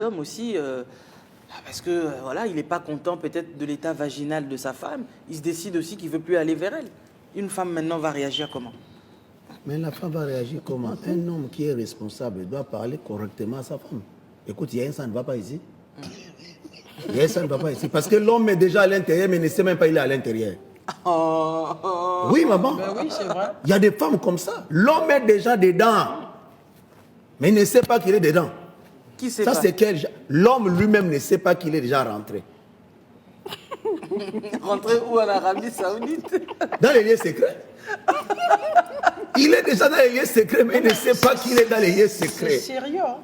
L'homme aussi, parce que voilà, il n'est pas content peut-être de l'état vaginal de sa femme, il se décide aussi qu'il ne veut plus aller vers elle. Une femme maintenant va réagir comment? Mais la femme va réagir comment? Un homme qui est responsable doit parler correctement à sa femme. Écoute, il y a un ça ne va pas ici. Il y a un ça ne va pas ici. Parce que l'homme est déjà à l'intérieur, mais ne sait même pas qu'il est à l'intérieur. Oui, maman. Ben oui, c'est vrai. Il y a des femmes comme ça. L'homme est déjà dedans, mais il ne sait pas qu'il est dedans. Qui sait Ça, pas? c'est quel... L'homme lui-même ne sait pas qu'il est déjà rentré. Rentrer où en Arabie Saoudite? Dans les lieux secrets. Il est déjà dans les lieux secrets, mais il ne sait pas qu'il est dans les lieux C'est secrets. sérieux. Hein?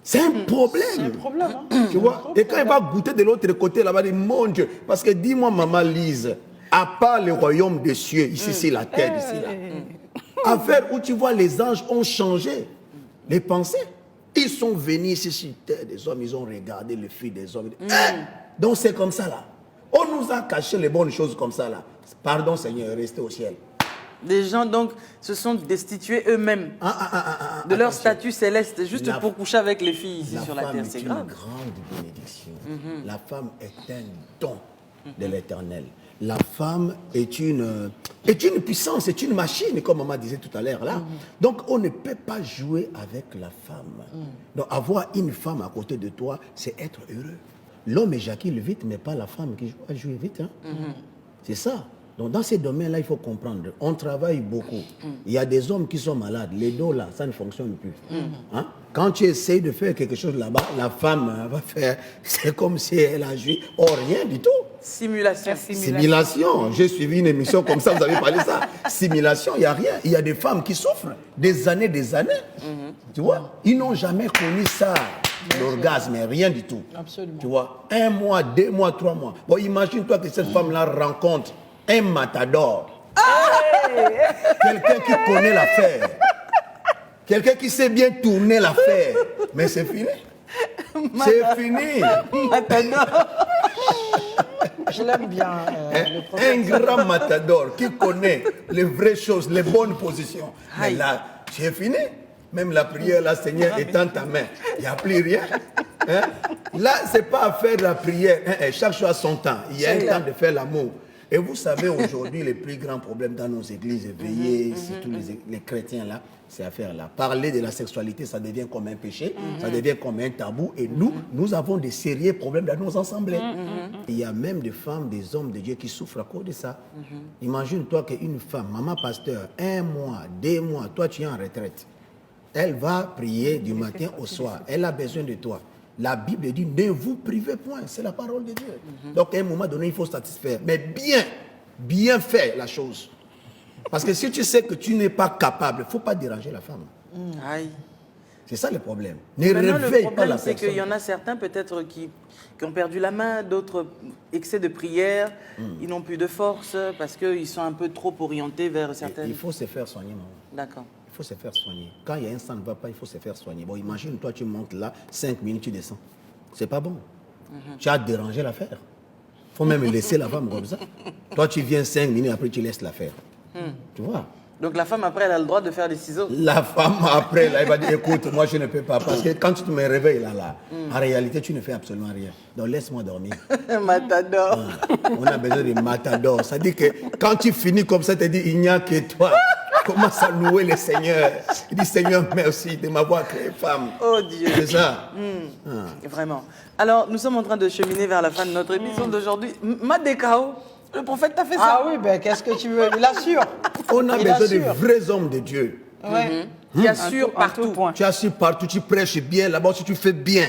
C'est un problème. C'est un problème. Hein? Tu vois? Et quand il va goûter de l'autre côté, là-bas, il dit, mon Dieu, parce que dis-moi, maman Lise, à part le royaume des cieux, ici, c'est la terre, ici, là. Affaire où tu vois, les anges ont changé les pensées. Ils sont venus ici sur terre des hommes, ils ont regardé le fil des hommes. Donc c'est comme ça, là. On nous a caché les bonnes choses comme ça, là. Pardon, Seigneur, restez au ciel. Des gens donc se sont destitués eux-mêmes de leur statut céleste, juste pour coucher avec les filles ici sur la terre. C'est grave. La femme est une grande bénédiction. La femme est un don de l'Éternel. La femme est une puissance, c'est une machine, comme maman disait tout à l'heure là. Donc on ne peut pas jouer avec la femme. Donc avoir une femme à côté de toi, c'est être heureux. L'homme éjacule vite, mais pas la femme qui doit jouer vite. Hein. C'est ça. Donc dans ces domaines-là, il faut comprendre. On travaille beaucoup. Il y a des hommes qui sont malades. Les dos là, ça ne fonctionne plus. Hein? Quand tu essayes de faire quelque chose là-bas, la femme va faire, c'est comme si elle a joué. Oh, rien du tout. Simulation. Simulation. J'ai suivi une émission comme ça, vous avez parlé de ça. Simulation, il n'y a rien. Il y a des femmes qui souffrent des années. Tu vois, ils n'ont jamais connu ça, l'orgasme, rien du tout. Absolument. Tu vois, 1 mois, 2 mois, 3 mois. Bon, imagine-toi que cette femme-là rencontre un matador. Quelqu'un qui connaît l'affaire. Quelqu'un qui sait bien tourner l'affaire. Mais c'est fini. C'est fini. Matador. Je l'aime bien. Le Un prophète. grand matador qui connaît les vraies choses, les bonnes positions. Mais Aïe. là, c'est fini. Même la prière, là, Seigneur, étend ta main. Il n'y a plus rien. Hein? Là, ce n'est pas à faire la prière. Chaque chose a son temps. Il y a un temps de faire l'amour. Et vous savez, aujourd'hui, les plus grands problèmes dans nos églises éveillées, surtout les chrétiens là, c'est à faire là. Parler de la sexualité, ça devient comme un péché, ça devient comme un tabou. Et nous avons des sérieux problèmes dans nos assemblées. Il y a même des femmes, des hommes de Dieu qui souffrent à cause de ça. Imagine-toi qu'une femme, maman pasteur, 1 mois, 2 mois, toi tu es en retraite. Elle va prier du matin au soir. Elle a besoin de toi. La Bible dit, ne vous privez point. C'est la parole de Dieu. Donc, à un moment donné, il faut satisfaire. Mais bien faire la chose. Parce que si tu sais que tu n'es pas capable, il ne faut pas déranger la femme. Aïe. C'est ça le problème. Ne Maintenant, le réveille pas problème, la c'est personne. qu'il y en a certains peut-être qui ont perdu la main, d'autres excès de prière, ils n'ont plus de force parce qu'ils sont un peu trop orientés vers certaines... Il faut se faire soigner, maman. D'accord. Il faut se faire soigner. Quand il y a un sang ne va pas, il faut se faire soigner. Bon, imagine, toi, tu montes là, 5 minutes, tu descends. C'est pas bon. Tu as dérangé l'affaire. Il faut même laisser la femme comme ça. Toi, tu viens 5 minutes, après, tu laisses l'affaire. Tu vois? Donc la femme, après, elle a le droit de faire des ciseaux. La femme, après, là, elle va dire, écoute, moi, je ne peux pas. Parce que quand tu me réveilles là, en réalité, tu ne fais absolument rien. Donc, laisse-moi dormir. Matador. On a besoin de matador. Ça dit que quand tu finis comme ça, tu te dis, il n'y a que toi. Commence à louer le Seigneur. Il dit, Seigneur, merci de m'avoir créé femme. Oh Dieu. C'est ça. Vraiment. Alors, nous sommes en train de cheminer vers la fin de notre émission d'aujourd'hui. Madekao, le prophète t'a fait ça. Ah oui, ben qu'est-ce que tu veux? Il assure. On a Il besoin de assure. vrais hommes de Dieu. Ouais. Qui assure partout. Tu assures partout, tu prêches bien, là-bas, si tu fais bien.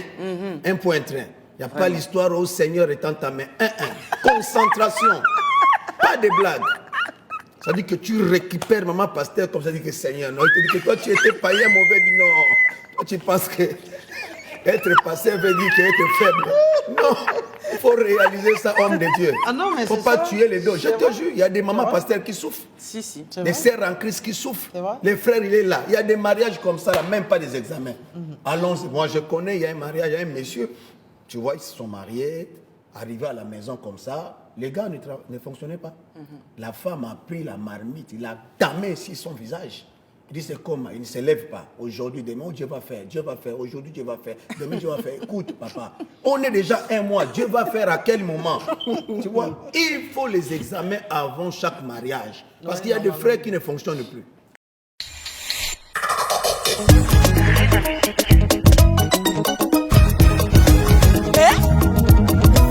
Un point train. Il n'y a pas l'histoire au Seigneur étant ta main. Concentration. Pas de blagues. Ça dit que tu récupères maman pasteur comme ça dit que Seigneur. Non, il te dit que toi tu étais païen mauvais. Dit non. Toi tu penses que être pasteur veut dire que être faible. Non. Il faut réaliser ça, homme de Dieu. Ah non, mais il ne faut c'est pas ça. tuer les deux. Je C'est te vrai. jure, il y a des mamans vrai. pasteurs qui souffrent. Si, si. C'est Des vrai. sœurs en Christ qui souffrent. C'est vrai. Les frères, il est là. Il y a des mariages comme ça, là, même pas des examens. Allons-y. Moi, je connais, il y a un mariage, il y a un monsieur. Tu vois, ils se sont mariés, arrivés à la maison comme ça. Les gars ne fonctionnaient pas. La femme a pris la marmite, il a damé sur son visage. Il dit c'est comment? Il ne se lève pas. Aujourd'hui, demain, Dieu va faire. Dieu va faire. Aujourd'hui, Dieu va faire. Demain, Dieu va faire. Écoute, papa, on est déjà un mois. Dieu va faire à quel moment? Tu vois, il faut les examens avant chaque mariage. Parce qu'il y a des frères qui ne fonctionnent plus.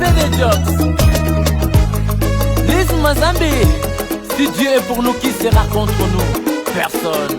C'est des jokes. Lise Mazambi. Si Dieu est pour nous, qui sera contre nous? Personne.